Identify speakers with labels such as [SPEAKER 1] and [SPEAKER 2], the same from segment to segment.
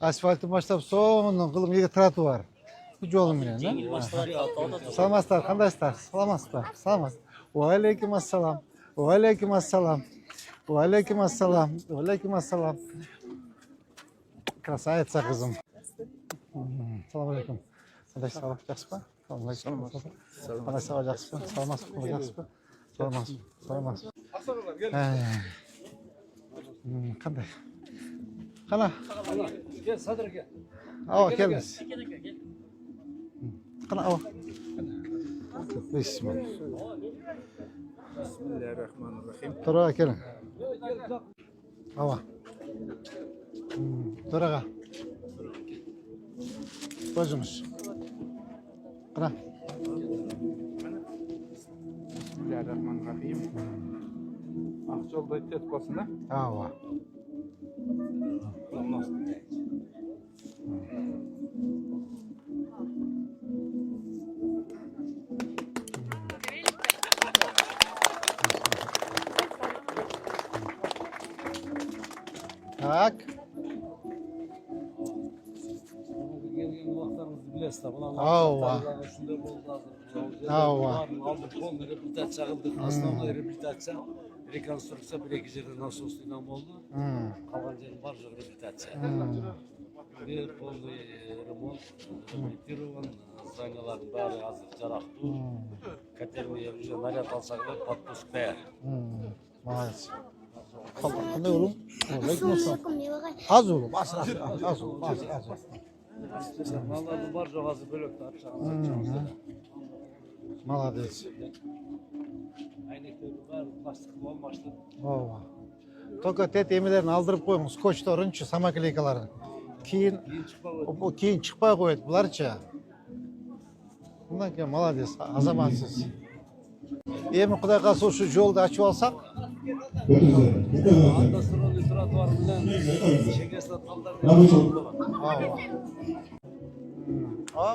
[SPEAKER 1] Асфальты баштап соңынан кылым эки тротуар. Bu жолу менен, Саламатсыздар, кандайсыздар? Саламатсызбы? Саламатсыз. Уалейкум ассалам. Уалейкум ассалам. Уалейкум ассалам. Уалейкум ассалам. Красавица кызым. Салам алейкум. Кандайсыз, жакшысызбы? Салам алейкум. Кандайсыз, жакшысызбы? Саламатсызбы? Жакшысызбы? Саламатсызбы? Саламатсызбы? Кандай? Кана?
[SPEAKER 2] Gel Sadır gel.
[SPEAKER 1] Ава, келіңіз. Қана, ава. Бисмилlah.
[SPEAKER 2] Bismillahirrahmanirrahim.
[SPEAKER 1] Тұраға келің. Ава. Тұраға. Көзіңіз. Қана.
[SPEAKER 2] Bismillahirrahmanirrahim. Akçolda tet basına.
[SPEAKER 1] Ава. Так.
[SPEAKER 2] Gelgen vaxtlarınızı bilesizler.
[SPEAKER 1] Ava.
[SPEAKER 2] Şunda boldu hazır.
[SPEAKER 1] Ava.
[SPEAKER 2] Aldık konu rehabilitasyon aldık. Aslında rehabilitasyon rekonstrüksiya bir iki жерде насостыйдан болду. Калган жери бар жок рehabilitasyon. Bir полный ремонт, ремонтирован, зданиялардын баары азыр жарактуу. Котельный уже наряд алсак эле подпуск даяр.
[SPEAKER 1] Молодец. Қандай олым? Аз олым, аз олым.
[SPEAKER 2] Малдардын бар жок азыр бөлөктө акча.
[SPEAKER 1] Молодец.
[SPEAKER 2] Айнектерди баары пластиктүү алмаштырып.
[SPEAKER 1] Ооба. Только тет эмелерин алдырып коюңуз, скотчторунчу, самоклейкаларын. Кейін шықпай қояды, бұларча. Мына ке, молодец, азаматсыз. Эми Кудай кааласа ушу жолду ачып алсак,
[SPEAKER 2] Анда сыролый тротуар менен чегесине талдар.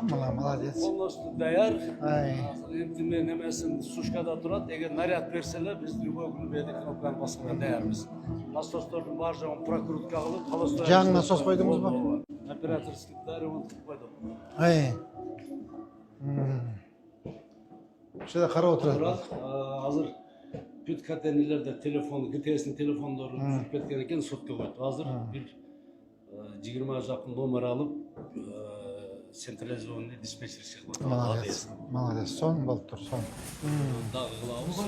[SPEAKER 1] мына молодец.
[SPEAKER 2] Полностью даяр.
[SPEAKER 1] Ай.
[SPEAKER 2] Эми немесин сушкада турат. Эгер наряд берселер, биз любой күнү бери кнопканы басканга даярбыз. Насостордун бар жогун прокрутка кылып, холостой.
[SPEAKER 1] Жаңы насос койдуңузбу?
[SPEAKER 2] Операторский ремонт кылып койдук.
[SPEAKER 1] Ай. Шеде карап отурат.
[SPEAKER 2] Азыр бүт котельнийлерде телефон, ГТС'нин телефондору жүрүп кеткен экен, сотко койду. Азыр бир 20 жакын номер алып, централизованный диспетчерский кылып.
[SPEAKER 1] Молодец. Молодец. Сон болуп тур, сон.
[SPEAKER 2] Дагы кылабыз.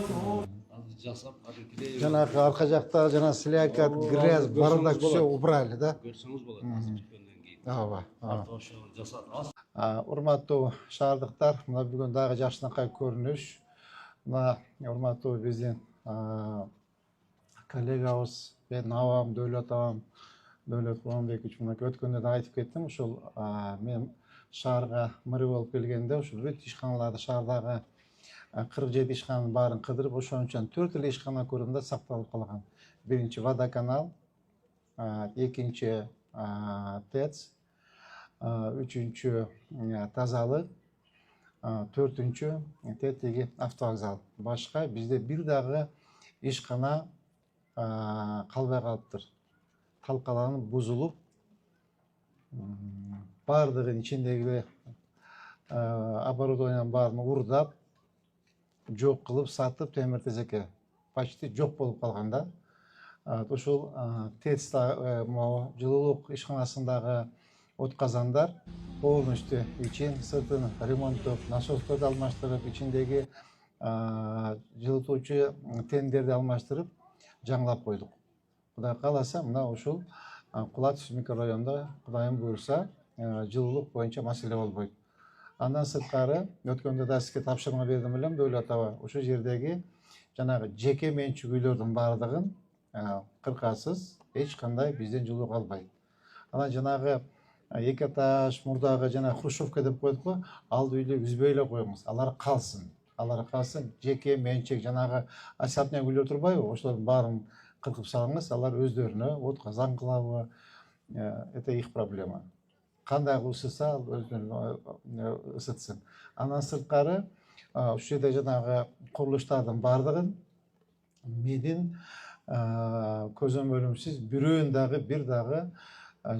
[SPEAKER 2] Азыр жасап, аркелей.
[SPEAKER 1] Жанагы арка жакта жана слякат, грязь, бардак все убрали, да?
[SPEAKER 2] Көрсөңүз болот. Азыр бүткөндөн кийин.
[SPEAKER 1] Ооба.
[SPEAKER 2] Ошо жасады.
[SPEAKER 1] Урматтуу шаардыктар, мына бүгүн дагы жакшынакай көрүнүш. Мына урматтуу биздин коллегабыз, мен абам, Дөөлөт абам, Дөөлөт Куланбекович мына өткөндө да айтып кеттим, ушул мен шаарга мэр болуп келгенде ушул бүт ишканаларды шаардагы 47 ишкананын баарын кыдырып, ошончон 4 эле ишкана көрүмдө сакталып калган. Биринчи водоканал, экинчи ТЭЦ, үчүнчү тазалык, төртүнчү тетиги автовокзал. Башка бизде бир дагы ишкана калбай калыптыр. Талкаланып, бузулуп, бардыгын ичиндеги оборудованиянын баарын урдап, жок кылып, сатып, темир тезекке почти жок болуп калган да. Ушул ТЭЦ жылуулук ишканасындагы отказандар полностью ичин сыртын ремонттоп, насосторду алмаштырып, ичиндеги жылытуучу тендерди алмаштырып, жаңылап койдук. Кудай кааласа, мына ушул Кула Түз микрорайонунда Кудайым буйрса, жылуулук боюнча маселе болбойт. Андан сырткары өткөндө да сизге тапшырма бердим элем, Дөөлөт аба. Ушул жердеги жанагы жеке менчик үйлөрдүн баардыгын кыркасыз эч кандай бизден жылуу калбайт. Анан жанагы эки этаж мурдагы жана хрущевка деп коет го, ал үйлү үзбөй эле коюңуз. Алар калсын. Алар калсын. Жеке менчик жанагы асатный үйлөр турбайбы? Ошолордун баарын кыркып салыңыз, алар өздөрүнө отказан кылабы? Это их проблема. Кандай ысытса, ал өздөрүнө ысытсын. Андан сырткары ушул жерде жанагы курулуштардын баардыгын менин көзөмөлүмсүз бирөөнүн дагы бир дагы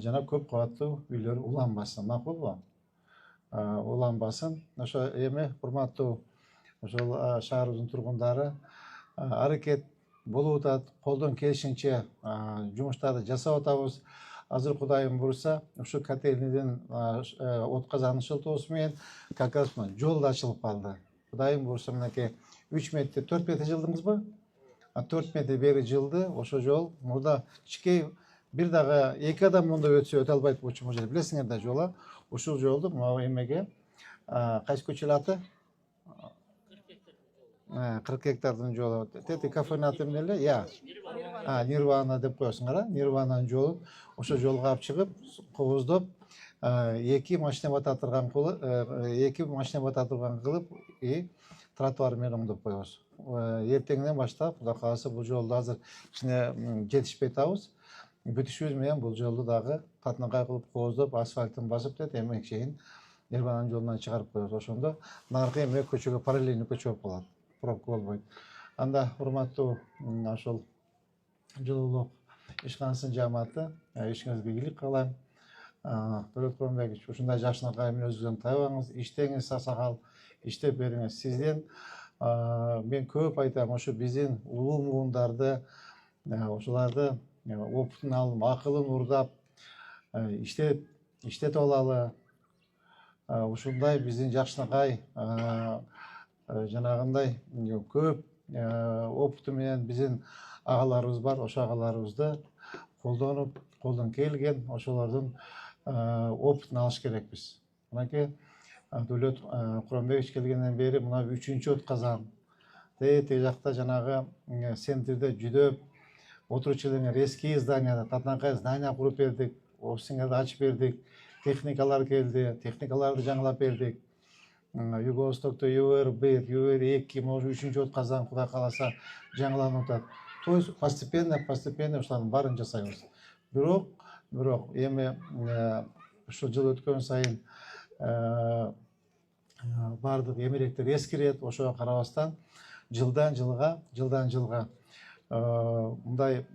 [SPEAKER 1] жана көп кабаттуу үйлөр уланбасын, макулбу? Уланбасын. Ошо эми урматтуу ошол шаарыбыздын тургундары аракет болуп атат, колдон келишинче жумуштарды жасап атабыз. Азыр Кудайым буйрса, ушу котельныйдын от казанын ышылтуусу менен как раз жол да ачылып калды. Кудайым буйрса, мынакей 3 метр, 4 метр жылдыңызбы? 4 метр бери жылды. Ошо жол мурда кичкей бир дагы 2 адам мында өтсө өтө албайт болчу жер. Билесиңер да жолу. Ушул жолду мына эмеге кайсы көчө аты? 40 гектардын жолу. Тети кафенин аты эмне эле? Я. Нирвана деп коесуңар, Нирвананын жолун ошо жолго алып чыгып, кобуздоп, 2 машина бата турган кылып, 2 машина бата турган кылып, тротуар менен оңдоп коебуз. Эртеңден баштап, Кудай кааласа, бул жолду азыр кичине жетишпей атабыз. Бүтүшүбүз менен бул жолду дагы катынакай кылып кооздоп, асфальтын басып дет, эми чейин Нирвананын жолунан чыгарып коебуз. Ошондо наркы эме көчөгө параллельный көчө болуп калат. Пробка болбойт. Анда урматтуу ошол жылуулук ишканасынын жааматы, ишиңизге ийгилик каалайм. Дөлөт Куронбекович, ушундай жакшынакай мүнөзүңүздөн тайбаңыз, иштеңиз саксакал, иштеп бериңиз. Сизден мен көп айтам, ошо биздин улуу муундарды, ошоларды опытын алып, акылын урдап, иштетип алалы. Ушундай биздин жакшынакай жанагындай көп опыты менен биздин агаларыбыз бар. Ошо агаларыбызды колдонуп, колдон келген ошолордун опытын алыш керекпиз. Мынакей Дөлөт Куронбекович келгенден бери мына 3-чү от казан. Теги жакта жанагы центрде жүдөп отурчуларга резкий зданияда, татынакай здания куруп бердик, офисиңерди ачып бердик, техникалар келди, техникаларды жаңылап бердик. Юго-Востокто ЮР-1, ЮР-2, может 3-чү от казан Кудай кааласа жаңыланып атат. То есть постепенно ушулардын баарын жасайбыз. Бирок эми ушул жыл өткөн сайын баардык эмеректер эскирет. Ошого карабастан жылдан жылга мындай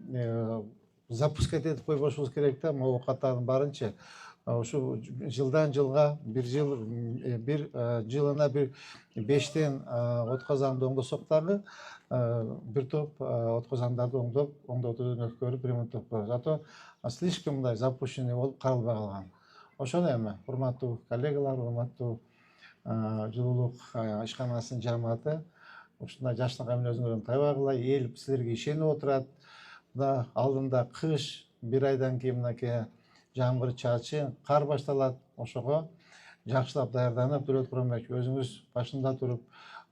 [SPEAKER 1] запускать этип койбошубуз керек да, могу катардын баарынчы. Ушу жылдан жылга бир жылына бир 5тен от казанды оңдосок дагы бир топ от казандарды оңдотуудан өткөрүп ремонттоп коебуз. А то слишком мындай запущенный болуп каралбай калган. Ошону эми урматтуу коллегалар, урматтуу жылуулук ишканасынын жааматы, ушундай жакшынакай мүнөзүңөрдөн тайбагыла, эл силерге ишенип отурат. Мына алдында кыш, бир айдан кийин мынакей жамгыр, чачы, кар башталат. Ошого жакшылап даярданып, Дөлөт Куронбекович өзүңүз башында туруп,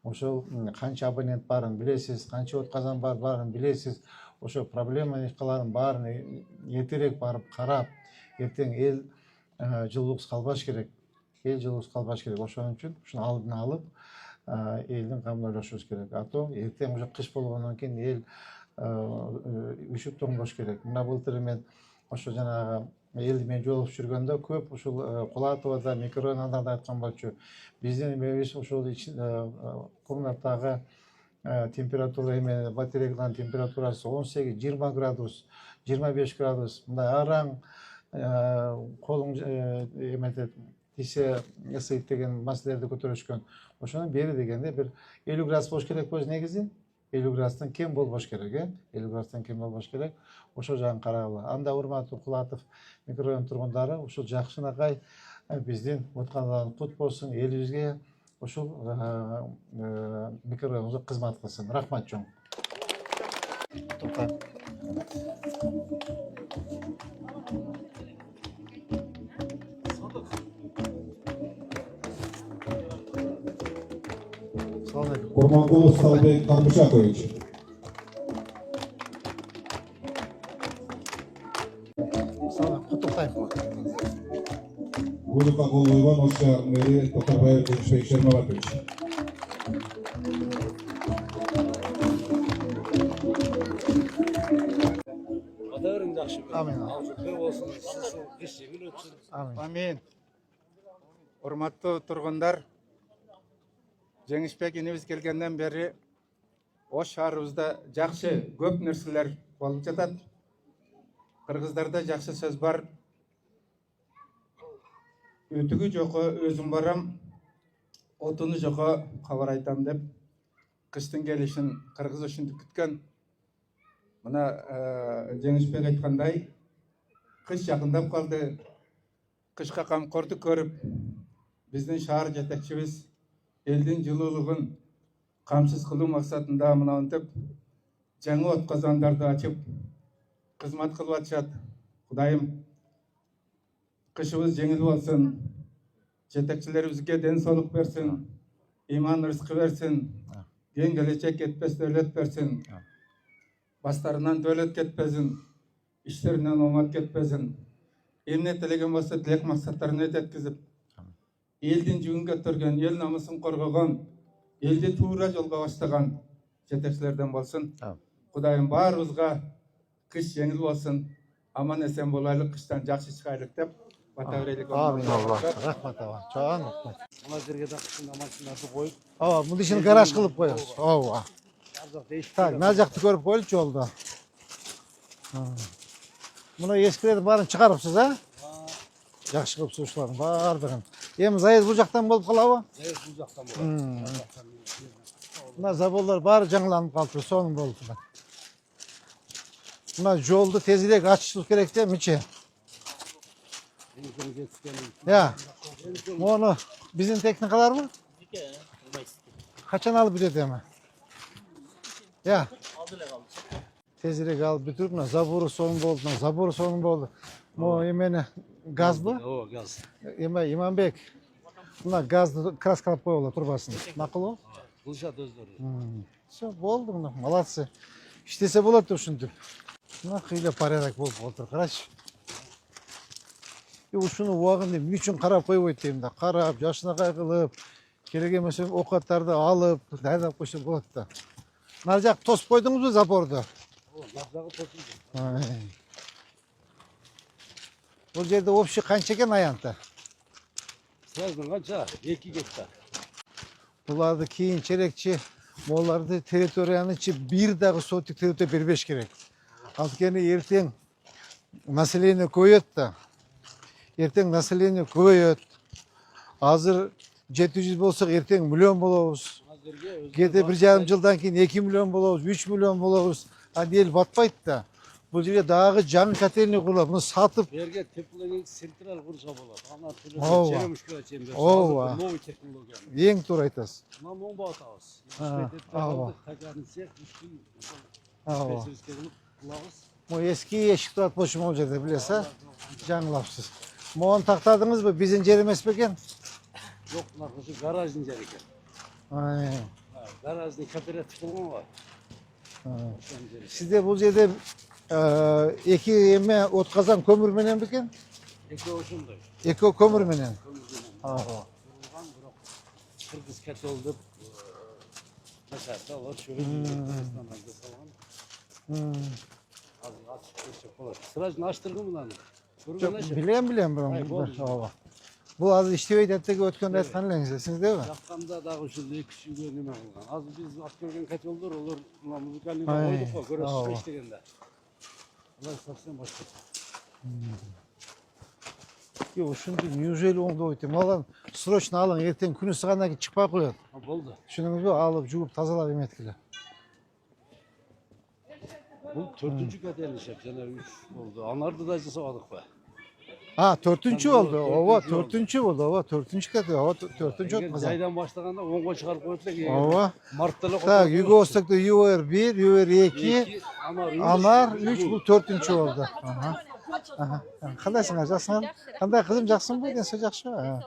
[SPEAKER 1] ошол канча абонент барын билесиз, канча от казан барын билесиз. Ошо проблемаларын барын эртерээк барып карап, эртең эл жылуулуксуз калбаш керек. Ошон үчүн ушуну алдын алып, элдин камын ойлошубуз керек. А то эртең уже кыш болгондон кийин эл үшүп тоңбош керек. Мына былтыр мен ошо жанагы элди мен жолугуп жүргөндө көп ушул Кулатовада, микрорайондордо айткан болчу. Биздин эмебиз ушул комнатадагы температура эме батарейканын температурасы 18-20 градус, 25 градус. Мындай араң колуң эметет, тисе ысыйт деген маселелерди көтөрүшкөн. Ошонун бери дегенде бир 50 градус болуш керек болчу негизи. 50 градустан кем болбош керек, 50 градустан кем болбош керек. Ошол жагын карагыла. Анда урматтуу Кулатов микрорайон тургундары, ушул жакшынакай биздин откандан кут болсун, элибизге ушул микрорайонубуз кызмат кылсын. Рахмат чоң.
[SPEAKER 3] Курмангулов Салбек Карбушакович. Гулюкагул Иван Оша мэри Токарбаев Гульшбек Шермабатович.
[SPEAKER 2] Бадарың жакшы.
[SPEAKER 1] Амин.
[SPEAKER 2] Бир болсун, ушул кыш жеңил өтсүн.
[SPEAKER 4] Амин. Урматтуу тургундар, Жеңишбек инибиз келгенден бери Ош шаарыбызда жакшы көп нерселер болуп жатат. Кыргыздарда жакшы сөз бар. Өтігі жоқы өзім барам, отыны жоқы хабар айтам деп, қыстың келішін қырғыз үшін күткен. Мына Жеңішбек айтқандай, қыш жақындап қалды. Қышқа қамқорды көріп, біздің шаар жетекшіміз елдің жылулығын қамсыз қылу мақсатында мынауынтып, жаңа от қазандарды ашып, қызмат қылып атышат. Құдайым, қышыбыз жеңіл болсын, жетекшілерімізге денсаулық берсін, иман рызқы берсін, кең келешек кетпес дәулет берсін, бастарынан дәулет кетпесін, іштерінен омат кетпесін. Емне тілеген болса тілек мақсаттарына жеткізіп, елдің жүгін көтерген, ел намысын қорғаған, елді тура жолға бастаған жетекшілерден болсын. Құдайым барымызға қыш жеңіл болсын, аман есен болайлық, қыштан жақсы шығайлық деп бата берелік.
[SPEAKER 1] Amin Allah. Rahmat ağa. Çoğun rahmat.
[SPEAKER 2] Buna жерге дақышында машиналарды қойып,
[SPEAKER 1] Ава, bunu için garaj kılıp koyuyoruz. Ava.
[SPEAKER 2] арзақ değişik.
[SPEAKER 1] Tak, nacaktı görüp koyuyoruz yolda. Buna eskileri barın çıkarıpsız ha? Yaxşı kılıp suçlarım, bardırın. Hem zayıf bucaktan bolup kalava?
[SPEAKER 2] Zayıf bu жақтан болады.
[SPEAKER 1] Buna zabollar bari canlanıp kaldı, sonun boldu. Buna yoldu tezirek açışlık gerek değil mi içi?
[SPEAKER 2] Enkini geçtikeni.
[SPEAKER 1] Ya, onu bizim teknikalar mı? Kaçan alıp gidiyor mi? Ya. Tezirek alıp bitirip zaburu sonun boldu, zaburu sonun boldu. Mo yemeni gaz mı?
[SPEAKER 2] O gaz.
[SPEAKER 1] İmam Bek. Bunlar gazlı kras kalıp koyuyorlar turbasını. Nakıl o?
[SPEAKER 2] Buluşat özleri.
[SPEAKER 1] Все, boldu bunlar. Malatsı. İştese болады ушинтип. Мына кыйла параrak болуп отур. Карачы. Ушуну убагын үй үчүн карап койбойт дейм да. Карап, жашына кайгылып, керек эмес оокаттарды алып, дайындап койсо болот да. Нар жак тосуп койдуңузбу запорду?
[SPEAKER 2] О, жағы тосылды.
[SPEAKER 1] Бул жерде общий канча экен аянты?
[SPEAKER 2] Сразу қанша? 2 гектар.
[SPEAKER 1] Буларды кийинчерээкчи моларды территорияны бир дагы сотик территория бербеш керек. Анткени эртең население көбөйөт да. Эртең население көбөйөт. Азыр 700 болсок эртең миллион болобуз. Кээде 1,5 жылдан кийин 2 миллион болобуз, 3 миллион болобуз. Аны эл батпайт да. Бул жерге дагы жаңы котельный курулат. Муну сатып,
[SPEAKER 2] Берге тепловик централ курса болады. Ана
[SPEAKER 1] Ооба.
[SPEAKER 2] черемушка чембер.
[SPEAKER 1] Ооба.
[SPEAKER 2] Новый технология.
[SPEAKER 1] эң туура айтасыз.
[SPEAKER 2] Мына моң батабыз.
[SPEAKER 1] Ооба.
[SPEAKER 2] Качарын цех, 3 күн.
[SPEAKER 1] Ооба.
[SPEAKER 2] Специалистке кылып кылабыз.
[SPEAKER 1] Могу эски эшик турат болчу могул жерде билесиз, а? Жаңылапсыз. Могуну тактадыңызбы? Биздин жер эмес бекен?
[SPEAKER 2] Жоқ, мына кышы гараждын жери экен. Гараждын кооператив болгон го. Ошонун жери.
[SPEAKER 1] Сизде бул жерде эки эме от казан көмүр менен бекен?
[SPEAKER 2] Эки ошондой.
[SPEAKER 1] Эки көмүр менен.
[SPEAKER 2] Курулган, бирок кыргыз котел деп жасады. Алар чөйрөдөн жасалган. Азыр ачып көрсөк болот. Сразу аштыргын мынаны. Көргөн
[SPEAKER 1] Билем, ооба. Бул азыр иштебейт эттеги өткөндө айткан элеңиз, эсиңиздеби?
[SPEAKER 2] Жакканда дагы ушул 2-3 үйгө неме кылган. Азыр биз ат көргөн котелдор, олар мына музыкальный койдук го, көрөсүзбү иштегенде. Алар совсем башка.
[SPEAKER 1] Ушинтип неужели оңдойт? Малан срочно алың, эртең күнү сыгандан кийин чыкпай коет.
[SPEAKER 2] Болду.
[SPEAKER 1] Түшүнүңүзбү? Алып, жууп, тазалап эметкиле.
[SPEAKER 2] Бул 4-cü котел ишеп, жана 3 болду. Анарды да жасабадыкпы?
[SPEAKER 1] Төртүнчү болду. Ооба, төртүнчү болду. Ооба, төртүнчү кетти. Ооба, төртүнчү от казан.
[SPEAKER 2] Жайдан баштаганда оңго чыгарып коет элек.
[SPEAKER 1] Ооба.
[SPEAKER 2] Мартта эле
[SPEAKER 1] Так, Юго-Востокто ЮР 1, ЮР 2, Анар 3, бул төртүнчү болду. Кандайсыңар, жакшысыңарбы? Кандай кызым, жакшысыңбы? Денсо жакшыбы?